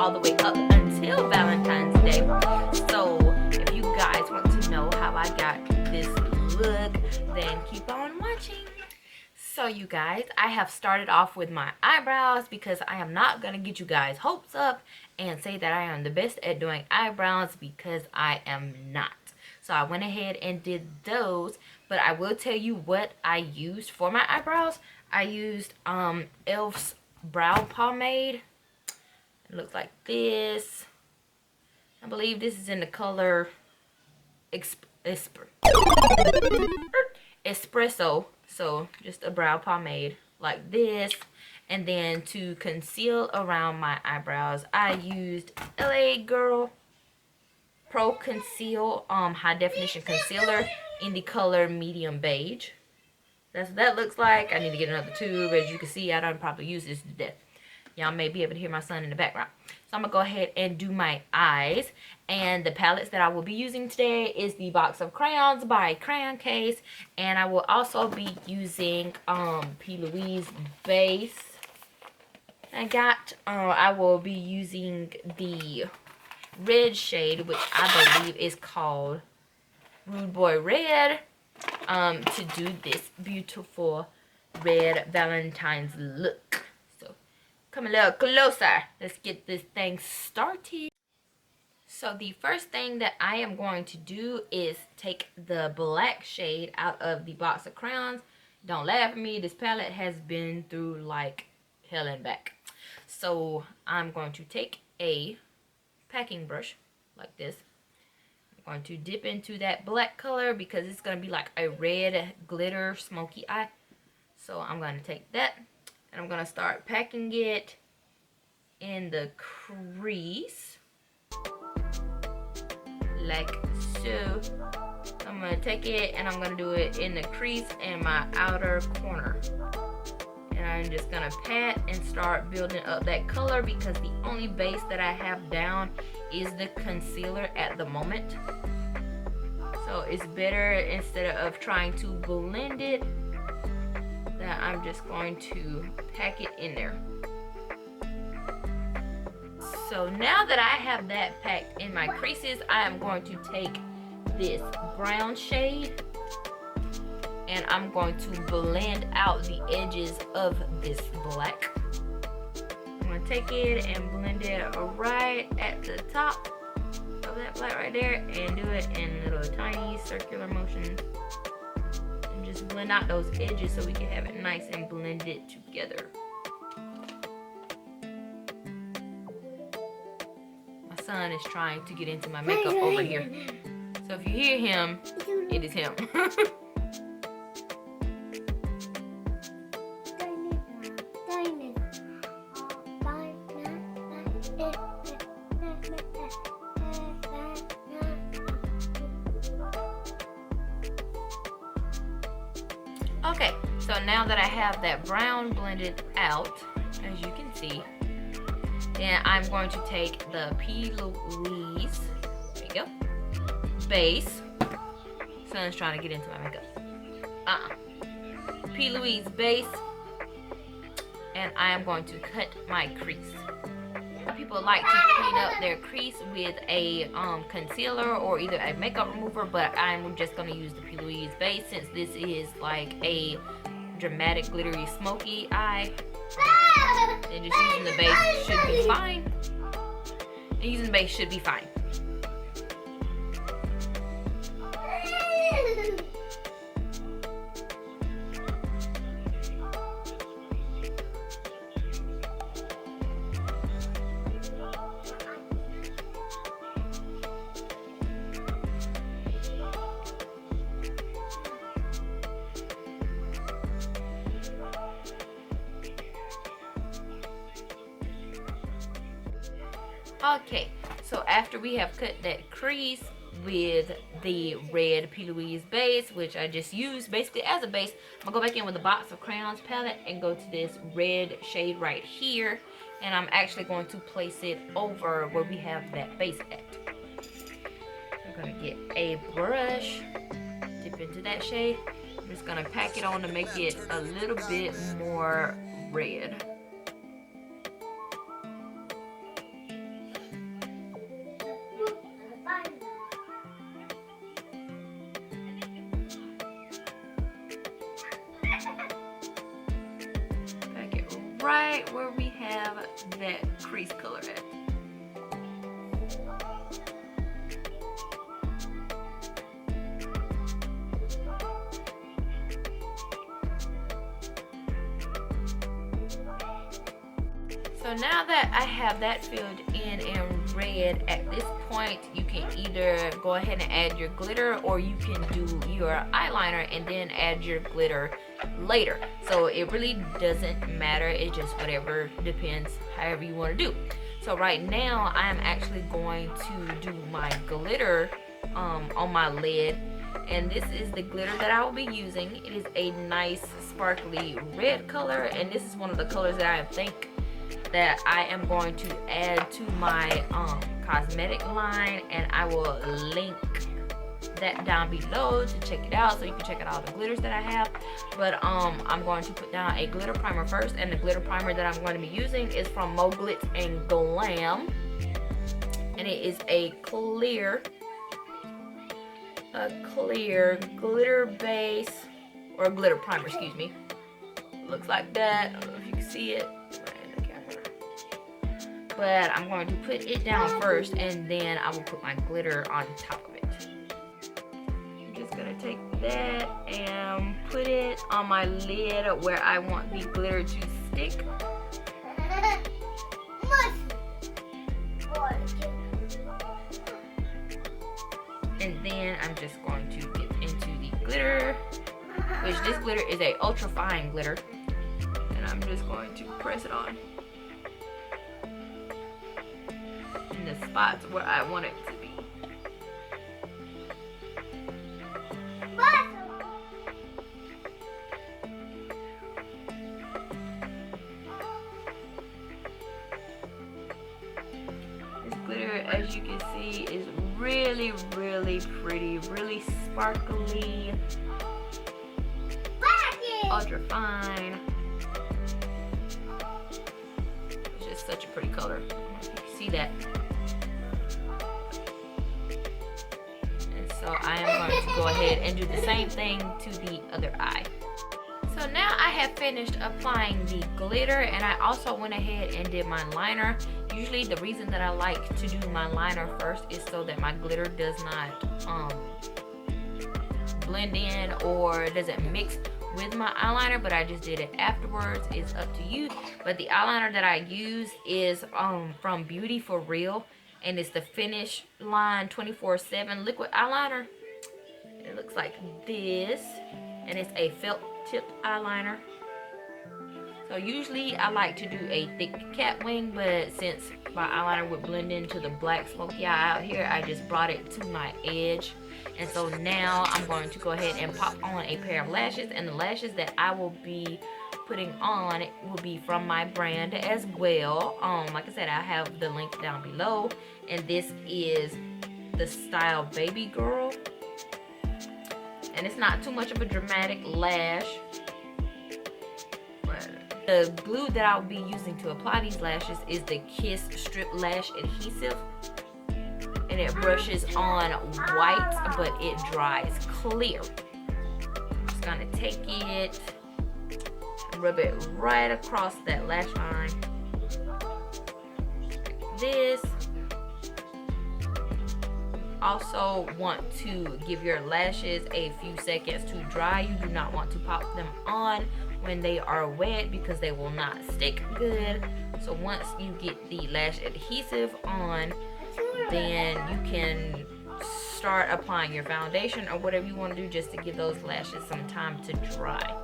all the way up until Valentine's Day. So if you guys want to know how I got this look, then keep on watching. So you guys, I have started off with my eyebrows because I am not going to get you guys hopes up and say that I am the best at doing eyebrows, because I am not. So I went ahead and did those, but I will tell you what I used for my eyebrows. I used e.l.f.'s brow pomade. It looks like this. I believe this is in the color espresso. So just a brow pomade like this. And then to conceal around my eyebrows, I used LA Girl Pro Conceal High Definition Concealer in the color medium beige. That's what that looks like. I need to get another tube. As you can see, I don't probably use this to death. Y'all may be able to hear my son in the background. So I'm going to go ahead and do my eyes. And the palettes that I will be using today is the box of crayons by Crayon Case. And I will also be using P. Louise base. I will be using the red shade, which I believe is called Rude Boy Red, to do this beautiful red Valentine's look. So come a little closer. Let's get this thing started. So the first thing that I am going to do is take the black shade out of the box of crayons. Don't laugh at me. This palette has been through like hell and back. So I'm going to take a packing brush like this. I'm going to dip into that black color because it's going to be like a red glitter smoky eye. So I'm going to take that and I'm going to start packing it in the crease like so. I'm going to take it and I'm going to do it in the crease in my outer corner. And I'm just going to pat and start building up that color because the only base that I have down is the concealer at the moment. So it's better, instead of trying to blend it, that I'm just going to pack it in there. So now that I have that packed in my creases, I am going to take this brown shade and I'm going to blend out the edges of this black. I'm going to take it and blend it right at the top of that black right there and do it in little tiny circular motions. And just blend out those edges so we can have it nice and blended together. My son is trying to get into my makeup over here. So if you hear him, it is him. Okay, so now that I have that brown blended out, as you can see, then I'm going to take the P. Louise, there you go, base. Son's trying to get into my makeup. P. Louise base, and I am going to cut my crease. People like to clean up their crease with a concealer or either a makeup remover, but I'm just going to use the P. Louise base since this is like a dramatic glittery smoky eye. And just using the base should be fine. And using the base should be fine. Okay, so after we have cut that crease with the red P. Louise base, which I just used basically as a base, I'm gonna go back in with the box of crayons palette and go to this red shade right here, and I'm actually going to place it over where we have that base at. I'm gonna get a brush, dip into that shade. I'm just gonna pack it on to make it a little bit more red. right where we have that crease color at. So now that I have that filled in and red, at this point you can either go ahead and add your glitter, or you can do your eyeliner and then add your glitter later. So it really doesn't matter, it just whatever, depends however you want to do. So right now I'm actually going to do my glitter on my lid, and this is the glitter that I will be using. It is a nice sparkly red color, and this is one of the colors that I think that I am going to add to my cosmetic line, and I will link that down below to check it out, so you can check out all the glitters that I have. But I'm going to put down a glitter primer first, and the glitter primer that I'm going to be using is from Mo Glitz and Glam, and it is a clear glitter base, or glitter primer, excuse me. Looks like that. I don't know if you can see it. But I'm going to put it down first, and then I will put my glitter on top of it. I'm just gonna take that and put it on my lid where I want the glitter to stick. And then I'm just going to get into the glitter, which this glitter is a ultra fine glitter, and I'm just going to press it on in the spots where I want it to be. This glitter, as you can see, is really, really pretty, really sparkly, ultra fine. It's just such a pretty color. I don't know if you can see that. So I am going to go ahead and do the same thing to the other eye. So now I have finished applying the glitter, and I also went ahead and did my liner. Usually the reason that I like to do my liner first is so that my glitter does not blend in or doesn't mix with my eyeliner, but I just did it afterwards. It's up to you. But the eyeliner that I use is from Beauty for Real, and it's the Finish Line 24/7 liquid eyeliner. It looks like this, and it's a felt tip eyeliner. So usually I like to do a thick cat wing, but since my eyeliner would blend into the black smoky eye out here, I just brought it to my edge. And so now I'm going to go ahead and pop on a pair of lashes, and the lashes that I will be putting on will be from my brand as well. Like I said, I have the link down below, and this is the style Baby Girl, and it's not too much of a dramatic lash. The glue that I'll be using to apply these lashes is the Kiss Strip Lash Adhesive, and it brushes on white, but it dries clear. I'm just gonna take it, rub it right across that lash line like this. Also want to give your lashes a few seconds to dry. You do not want to pop them on when they are wet because they will not stick good. So once you get the lash adhesive on, then you can start applying your foundation or whatever you want to do just to give those lashes some time to dry.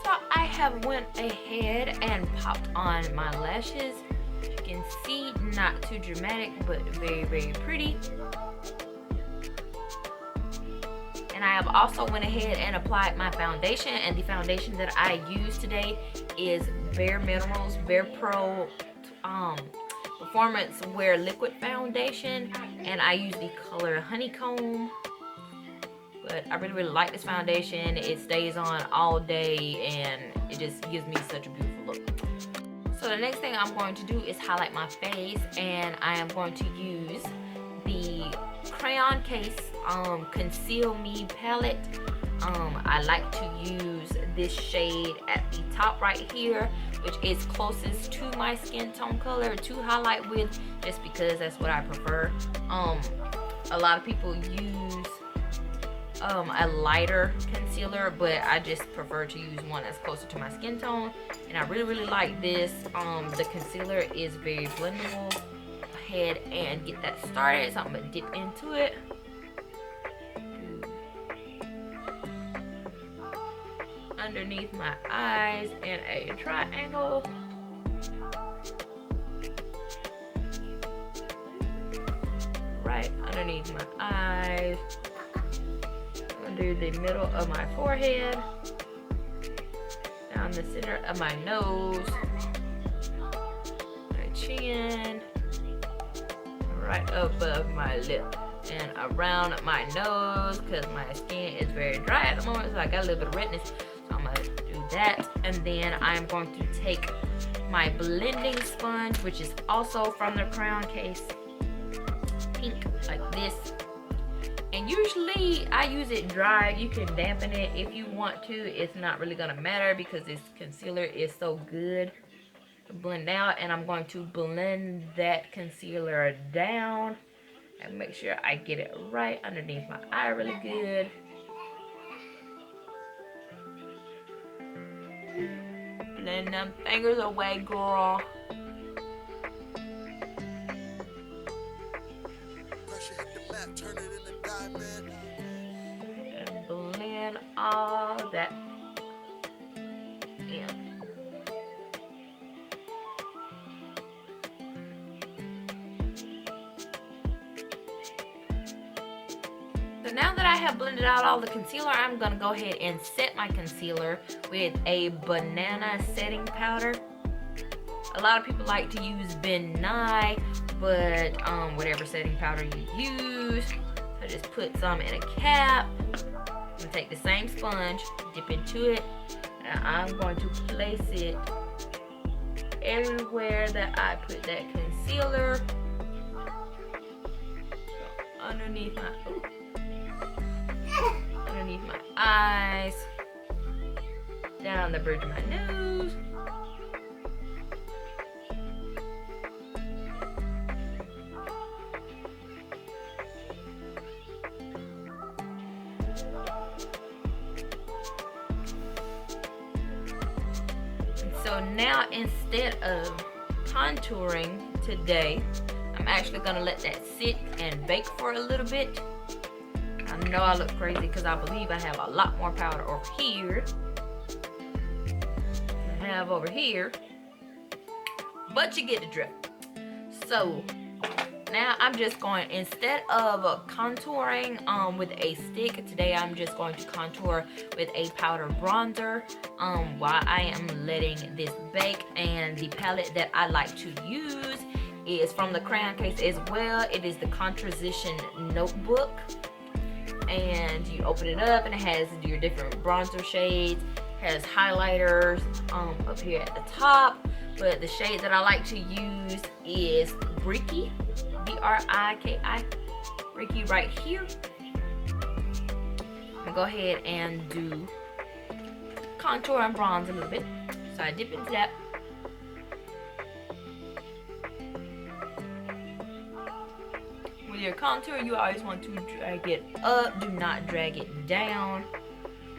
So I have went ahead and popped on my lashes. You can see, not too dramatic, but very, very pretty. And I have also went ahead and applied my foundation, and the foundation that I use today is Bare Minerals Bare Pro Performance Wear Liquid Foundation, and I use the color Honeycomb. But I really, really like this foundation. It stays on all day, and it just gives me such a beautiful look. So the next thing I'm going to do is highlight my face, and I am going to use the Crayon Case Conceal Me palette. I like to use this shade at the top right here, which is closest to my skin tone color to highlight with, just because that's what I prefer. A lot of people use a lighter concealer, but I just prefer to use one that's closer to my skin tone, and I really like this. The concealer is very blendable. Go ahead and get that started, so I'm gonna dip into it. Underneath my eyes in a triangle. Right underneath my eyes. Under the middle of my forehead. Down the center of my nose. My chin. Right above my lip. And around my nose, because my skin is very dry at the moment, so I got a little bit of redness. So I'm going to do that. And then I'm going to take my blending sponge, which is also from the Crayon case. Pink, like this. And usually I use it dry. You can dampen it if you want to. It's not really going to matter because this concealer is so good to blend out. And I'm going to blend that concealer down and make sure I get it right underneath my eye really good. Blend them fingers away, girl. And blend all that in. So now that I have blended out all the concealer, I'm going to go ahead and set my concealer with a banana setting powder. A lot of people like to use Ben Nye, but whatever setting powder you use. So just put some in a cap. I'm going to take the same sponge, dip into it, and I'm going to place it everywhere that I put that concealer. So underneath my eyes, down the bridge of my nose, and so now instead of contouring today, I'm actually going to let that sit and bake for a little bit. I know I look crazy because I believe I have a lot more powder over here than I have over here, but you get the drift. So now I'm just going, instead of contouring with a stick, today I'm just going to contour with a powder bronzer while I am letting this bake. And the palette that I like to use is from the Crayon case as well. It is the Composition Notebook. And you open it up and it has your different bronzer shades, has highlighters up here at the top, but the shade that I like to use is Briki, B-R-I-K-I, Briki right here. I'm gonna go ahead and do contour and bronze a little bit, so I dip into that. With your contour, you always want to drag it up, do not drag it down.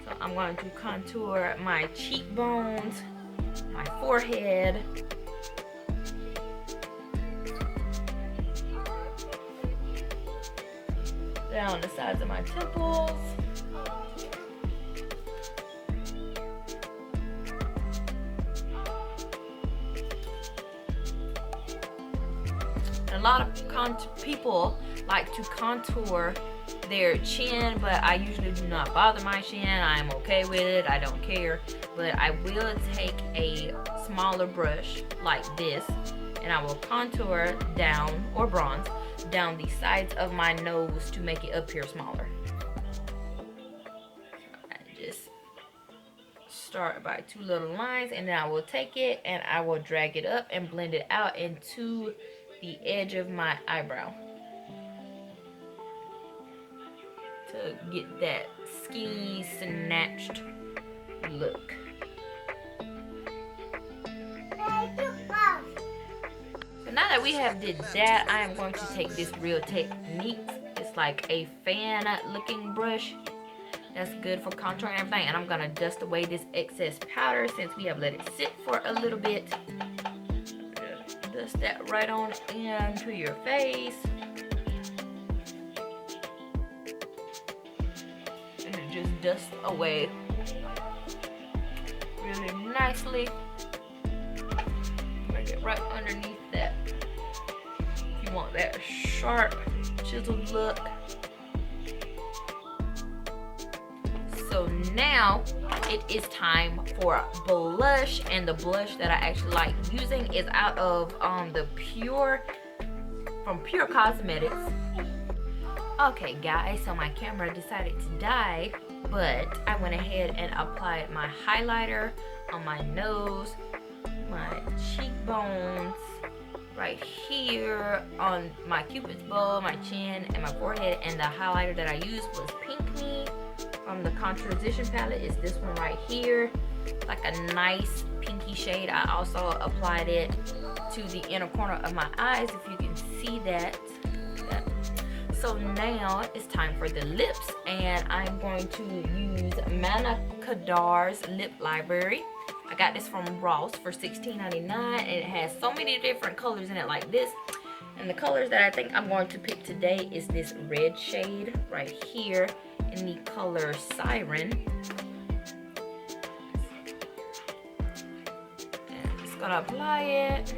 So I'm going to contour my cheekbones, my forehead, down the sides of my temples, a lot of people like to contour their chin, but I usually do not bother my chin. I'm okay with it. I don't care. But I will take a smaller brush like this, and I will contour down, or bronze, down the sides of my nose to make it appear smaller. I just start by two little lines, and then I will take it and I will drag it up and blend it out into the edge of my eyebrow to get that skinny, snatched look. So now that we have did that, I am going to take this Real Techniques. It's like a fan looking brush. That's good for contour and everything. And I'm gonna dust away this excess powder since we have let it sit for a little bit. Dust that right on into your face. And it just dusts away really nicely. Bring it right underneath that. If you want that sharp, chiseled look. So now it is time for blush, and the blush that I actually like using is out of from Pure Cosmetics. Okay guys, so my camera decided to die, but I went ahead and applied my highlighter on my nose, my cheekbones, right here on my cupid's bow, my chin, and my forehead. And the highlighter that I used was Pink Me from the Composition palette. Is this one right here, like a nice pinky shade. I also applied it to the inner corner of my eyes, if you can see that. So now it's time for the lips, and I'm going to use Mana Kadar's Lip Library. I got this from Ross for $16.99, and it has so many different colors in it like this. And the colors that I think I'm going to pick today is this red shade right here in the color Siren. And I'm just gonna apply it.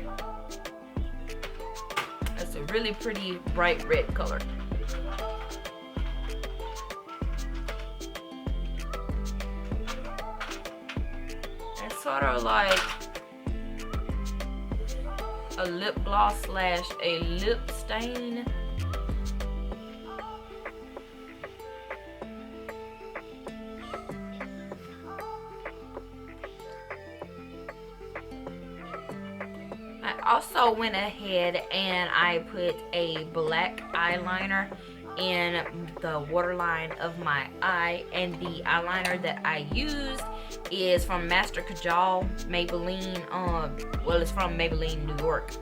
That's a really pretty bright red color. It's sort of like a lip gloss slash a lip stain. I also went ahead and I put a black eyeliner in the waterline of my eye, and the eyeliner that I used is from Master Kajal Maybelline. Well, it's from Maybelline New York.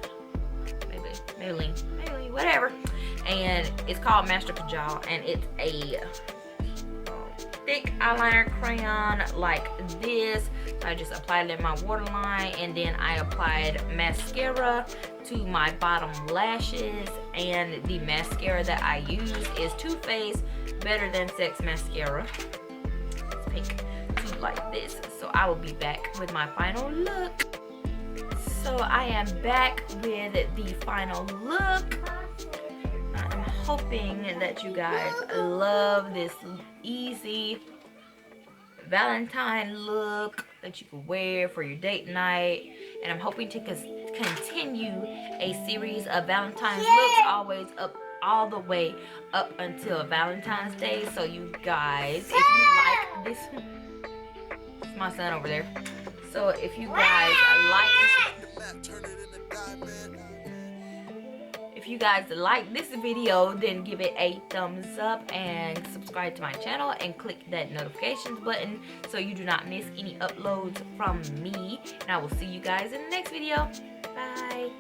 Maybelline, whatever. And it's called Master Kajal, and it's a thick eyeliner crayon like this. I just applied it in my waterline, and then I applied mascara to my bottom lashes. And the mascara that I use is Too Faced Better Than Sex mascara. It's pink, too, like this. So I will be back with my final look. So I am back with the final look. I'm hoping that you guys love this easy Valentine look that you can wear for your date night. And I'm hoping to continue a series of Valentine's looks all the way up until Valentine's Day. So you guys, if you like this, it's my son over there. So if you guys like this video, then give it a thumbs up and subscribe to my channel and click that notifications button so you do not miss any uploads from me. And I will see you guys in the next video. Bye.